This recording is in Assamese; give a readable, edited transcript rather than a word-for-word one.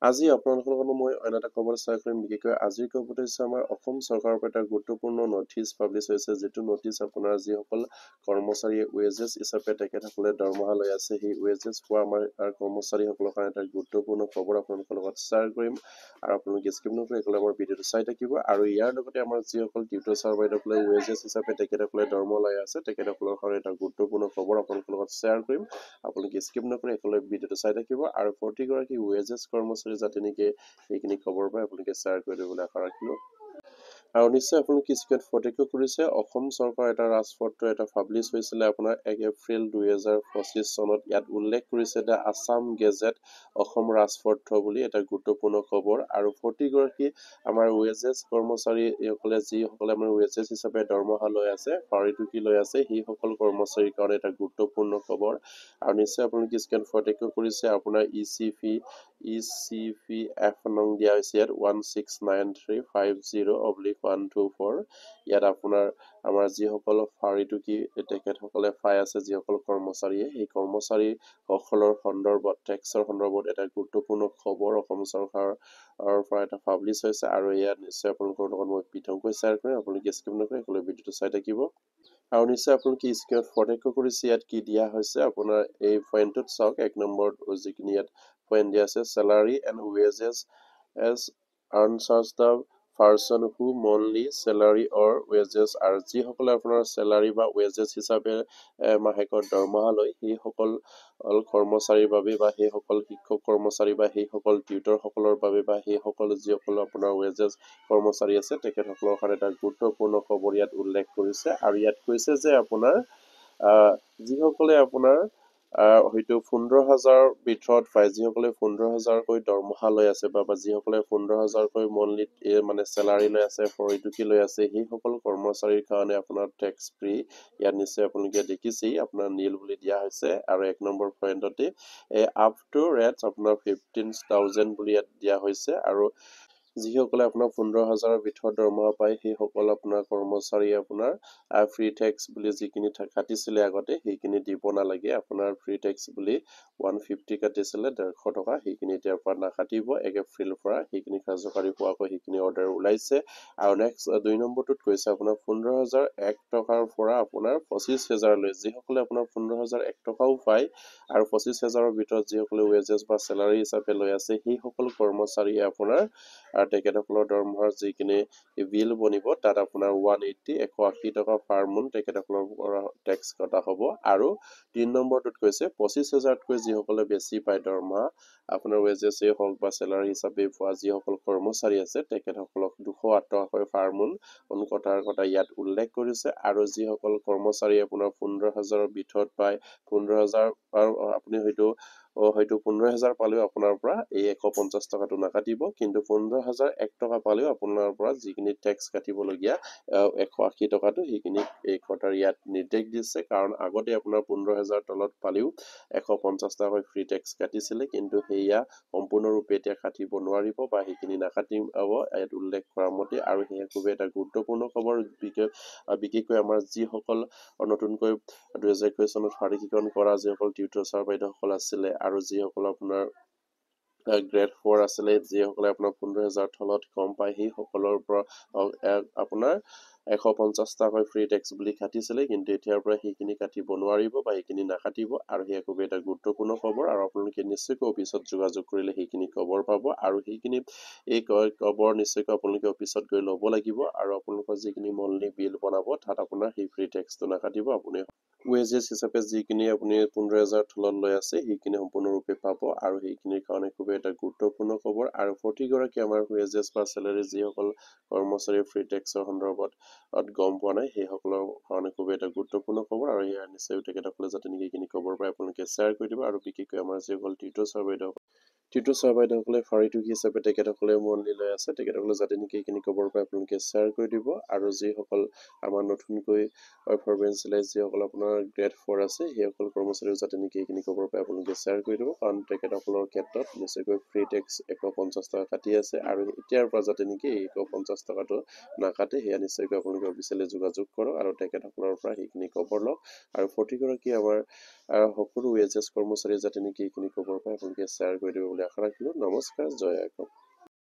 আজি আপোনালোকৰ লগত মই অন্য এটা খবৰ শ্বেয়াৰ কৰিম। বিশেষকৈ আজিৰ খবৰটো হৈছে আমাৰ অসম চৰকাৰৰ পৰা এটা গুৰুত্বপূৰ্ণ নটিচ পাব্লিছ হৈছে, যিটো নটিচ আপোনাৰ যিসকল কৰ্মচাৰীয়ে ৱেজেছ হিচাপে তেখেতসকলে দৰমহা লৈ আছে, সেই ৱেজেছ পোৱা আমাৰ কৰ্মচাৰীসকলৰ কাৰণে এটা গুৰুত্বপূৰ্ণ খবৰ আপোনালোকৰ লগত শ্বেয়াৰ কৰিম। আৰু আপোনালোকে স্কিপ নকৰি একেলগে আমাৰ ভিডিঅ'টো চাই থাকিব। আৰু ইয়াৰ লগতে আমাৰ যিসকল টিউটৰ ছাৰ বাইদেউসকলে ৱেজেছ হিচাপে তেখেতসকলে দৰমহা লৈ আছে, তেখেতসকলৰ কাৰণে এটা গুৰুত্বপূৰ্ণ খবৰ আপোনালোকৰ লগত শ্বেয়াৰ কৰিম। আপোনালোকে স্কিপ নকৰি একেলগে ভিডিঅ'টো চাই থাকিব। আৰু প্ৰতিগৰাকী ৱেজেছ কৰ্মচাৰী যাতে নেকি এইখিনি খবৰ পাই আপোনালোকে শ্বেয়াৰ কৰি দিবলৈ আশা ৰাখিলোঁ। আৰু নিশ্চয় আপোনালোকে স্ক্ৰীনত প্ৰত্যক্ষ কৰিছে, অসম চৰকাৰৰ এটা ৰাজপত্ৰ এটা পাব্লিছ হৈছিলে আপোনাৰ 1 এপ্ৰিল 2025 চনত। ইয়াত উল্লেখ কৰিছে দ্য আছাম গেজেট অসম ৰাজপত্ৰ বুলি এটা গুৰুত্বপূৰ্ণ খবৰ। আৰু প্ৰতিগৰাকী আমাৰ ৱেজেছ কৰ্মচাৰীসকলে যিসকলে আমাৰ ৱেজেছ হিচাপে দৰমহা লৈ আছে, পাৰিটোকি লৈ আছে, সেইসকল কৰ্মচাৰীৰ কাৰণে এটা গুৰুত্বপূৰ্ণ খবৰ। আৰু নিশ্চয় আপোনালোকে স্ক্ৰীনত প্ৰত্যক্ষ কৰিছে আপোনাৰ ECPF নং দিয়া হৈছে ইয়াত 169350124। ইয়াত আপোনাৰ আমাৰ যিসকল পাৰিটোকি তেখেতসকলে পাই আছে, যিসকল কৰ্মচাৰীয়ে, সেই কৰ্মচাৰীসকলৰ সন্দৰ্ভত টেক্সৰ সন্দৰ্ভত এটা গুৰুত্বপূৰ্ণ খবৰ অসম চৰকাৰৰ পৰা এটা পাব্লিছ হৈছে। আৰু ইয়াত নিশ্চয় আপোনালোকৰ লগত মই পৃথককৈ শ্বেয়াৰ কৰিম। আপোনালোকে স্কিপ নকৰি সকলোৱে ভিডিঅ'টো চাই থাকিব। আৰু নিশ্চয় আপোনালোকে স্ক্ৰীনত প্ৰত্যক্ষ কৰিছে ইয়াত কি দিয়া হৈছে। আপোনাৰ এই পইণ্টটোত চাওক, 1 নম্বৰত যিখিনি ইয়াত পইণ্ট দিয়া আছে, salary and wages as earns the person who monthly salary or wages. আৰু যিসকলে আপোনাৰ চেলাৰী বা ৱেজেছ হিচাপে মাহেকৰ দৰমহা লয়, সেইসকল কৰ্মচাৰীৰ বাবে বা সেইসকল শিক্ষক কৰ্মচাৰী বা সেইসকল টিউটৰসকলৰ বাবে বা সেইসকল যিসকল আপোনাৰ ৱেজেছ কৰ্মচাৰী আছে, তেখেতসকলৰ কাৰণে এটা গুৰুত্বপূৰ্ণ খবৰ ইয়াত উল্লেখ কৰিছে। আৰু ইয়াত কৈছে যে আপোনাৰ যিসকলে আপোনাৰ হয়তো 15,000 ভিতৰত পায়, যিসকলে 15,000কৈ দৰমহা লৈ আছে বা যিসকলে 15,000কৈ মনলি মানে চেলাৰী লৈ আছে, পাৰিটোকি লৈ আছে, সেইসকল কৰ্মচাৰীৰ কাৰণে আপোনাৰ টেক্স ফ্ৰী। ইয়াত নিশ্চয় আপোনালোকে দেখিছেই আপোনাৰ নীল বুলি দিয়া হৈছে। আৰু 1 নম্বৰ পইণ্টতে আপ টু ৰেটছ আপোনাৰ 15,000 বুলি ইয়াত দিয়া হৈছে। আৰু যিসকলে আপোনাৰ 15,000ৰ ভিতৰত দৰমহা পায়, সেইসকল আপোনাৰ কৰ্মচাৰীয়ে আপোনাৰ ফ্ৰী টেক্স বুলি যিখিনি কাটিছিলে আগতে, সেইখিনি দিব নালাগে। আপোনাৰ ফ্ৰী টেক্স বুলি 150 কাটিছিলে 150 টকা, সেইখিনি এতিয়াৰ পৰা নাকাটিব। 1 এপ্ৰিলৰ পৰা সেইখিনি কাৰ্যকাৰী হোৱাকৈ সেইখিনি অৰ্ডাৰ ওলাইছে। আৰু নেক্সট 2 নম্বৰটোত কৈছে আপোনাৰ 15,001 টকাৰ পৰা আপোনাৰ 25,000 লৈ, যিসকলে আপোনাৰ 15,001 টকাও পায় আৰু 25,000ৰ ভিতৰত যিসকলে ৱেজেছ বা চেলাৰী হিচাপে লৈ আছে, সেইসকল কৰ্মচাৰীয়ে আপোনাৰ তেখেতসকলৰ দৰমহাৰ যিখিনি বিল বনিব, তাত আপোনাৰ 180 টকা পাৰ মান্থ তেখেতসকলৰ পৰা টেক্স কটা হ'ব। আৰু 3 নম্বৰটোত কৈছে 25,000তকৈ যিসকলে বেছি পায় দৰমহা, আপোনাৰ ৱেজেছেই হওক বা চেলাৰী হিচাপে পোৱা যিসকল কৰ্মচাৰী আছে, তেখেতসকলক 208 টকাকৈ পাৰ মান্থ কটাৰ কথা ইয়াত উল্লেখ কৰিছে। আৰু যিসকল কৰ্মচাৰী আপোনাৰ 15,000ৰ ভিতৰত পায়, 15,000 আপুনি হয়তো 15,000 পালেও আপোনাৰ পৰা এই 150 টকাটো নাকাটিব, কিন্তু 15,001 টকা পালেও আপোনাৰ পৰা যিখিনি টেক্স কাটিবলগীয়া 180 টকাটো সেইখিনি এই কটাৰ ইয়াত নিৰ্দেশ দিছে। কাৰণ আগতে আপোনাৰ 15,000 তলত পালেও 150 টকাকৈ ফ্ৰী টেক্স কাটিছিলে, কিন্তু সেয়া সম্পূৰ্ণৰূপে এতিয়া কাটিব নোৱাৰিব বা সেইখিনি নাকাটিব ইয়াত উল্লেখ কৰা মতে। আৰু সেয়া খুবেই এটা গুৰুত্বপূৰ্ণ খবৰ। বিশেষকৈ আমাৰ যিসকল নতুনকৈ 2021 চনত শাৰীৰিকৰণ কৰা যিসকল টিউটৰ ছাৰ বাইদেউসকল আছিলে, আৰু যিসকল আপোনাৰ গ্ৰেড 4 আছিলে, যিসকলে আপোনাৰ 15,000 তলত কম পায়, সেইসকলৰ পৰা আপোনাৰ 150 টকাকৈ ফ্ৰী টেক্স বুলি কাটিছিলে, কিন্তু এতিয়াৰ পৰা সেইখিনি কাটিব নোৱাৰিব বা সেইখিনি নাকাটিব। আৰু সেয়া খুবেই এটা গুৰুত্বপূৰ্ণ খবৰ। আৰু আপোনালোকে নিশ্চয়কৈ অফিচত যোগাযোগ কৰিলে সেইখিনি খবৰ পাব। আৰু সেইখিনি এই খবৰ নিশ্চয়কৈ আপোনালোকে অফিচত গৈ ল'ব লাগিব। আৰু আপোনালোকৰ যিখিনি মনলি বিল বনাব, তাত আপোনাৰ সেই ফ্ৰী টেক্সটো নাকাটিব। আপুনি ৱেজেছ হিচাপে যিখিনি আপুনি 15,000 তলত লৈ আছে, সেইখিনি সম্পূৰ্ণৰূপে পাব। আৰু সেইখিনিৰ কাৰণে খুবেই এটা গুৰুত্বপূৰ্ণ খবৰ। আৰু প্ৰতিগৰাকী আমাৰ ৱেজেছ বা চেলাৰী যিসকল কৰ্মচাৰী ফ্ৰী টেক্সৰ সন্দৰ্ভত গম পোৱা নাই, সেইসকলৰ কাৰণে খুবেই এটা গুৰুত্বপূৰ্ণ খবৰ। আৰু ইয়াৰ নিশ্চয় তেখেতসকলে যাতে নেকি এইখিনি খবৰ পাই আপোনালোকে শ্বেয়াৰ কৰি দিব। আৰু বিশেষকৈ আমাৰ যিসকল টিউটৰ ছাৰ বাইদেউসকলে পাৰিটোকি হিচাপে তেখেতসকলে মনলি লৈ আছে, তেখেতসকলে যাতে নেকি এইখিনি খবৰ পাই আপোনালোকে শ্বেয়াৰ কৰি দিব। আৰু যিসকল আমাৰ নতুনকৈ পাৰফৰ্মেঞ্চেলাইজ যিসকল আপোনাৰ গ্ৰেড 4 আছে, সেইসকল কৰ্মচাৰীও যাতে নেকি এইখিনি খবৰ পাই আপোনালোকে শ্বেয়াৰ কৰি দিব। কাৰণ তেখেতসকলৰ ক্ষেত্ৰত নিশ্চয়কৈ ফ্ৰী টেক্স 150 টকা কাটি আছে, আৰু এতিয়াৰ পৰা যাতে নেকি এই 150 টকাটো নাকাটে, সেয়া নিশ্চয়কৈ আপোনালোকে অফিচিয়েলি যোগাযোগ কৰক আৰু তেখেতসকলৰ পৰা সেইখিনি খবৰ লওক আৰু প্ৰতিগৰাকী আমাৰ সকলো ৱেজেছ কৰ্মচাৰী যাতে নেকি এইখিনি খবৰ পায় আপোনালোকে শ্বেয়াৰ কৰি দিব বুলি আশা ৰাখিলোঁ। নমস্কাৰ, জয় আইকম।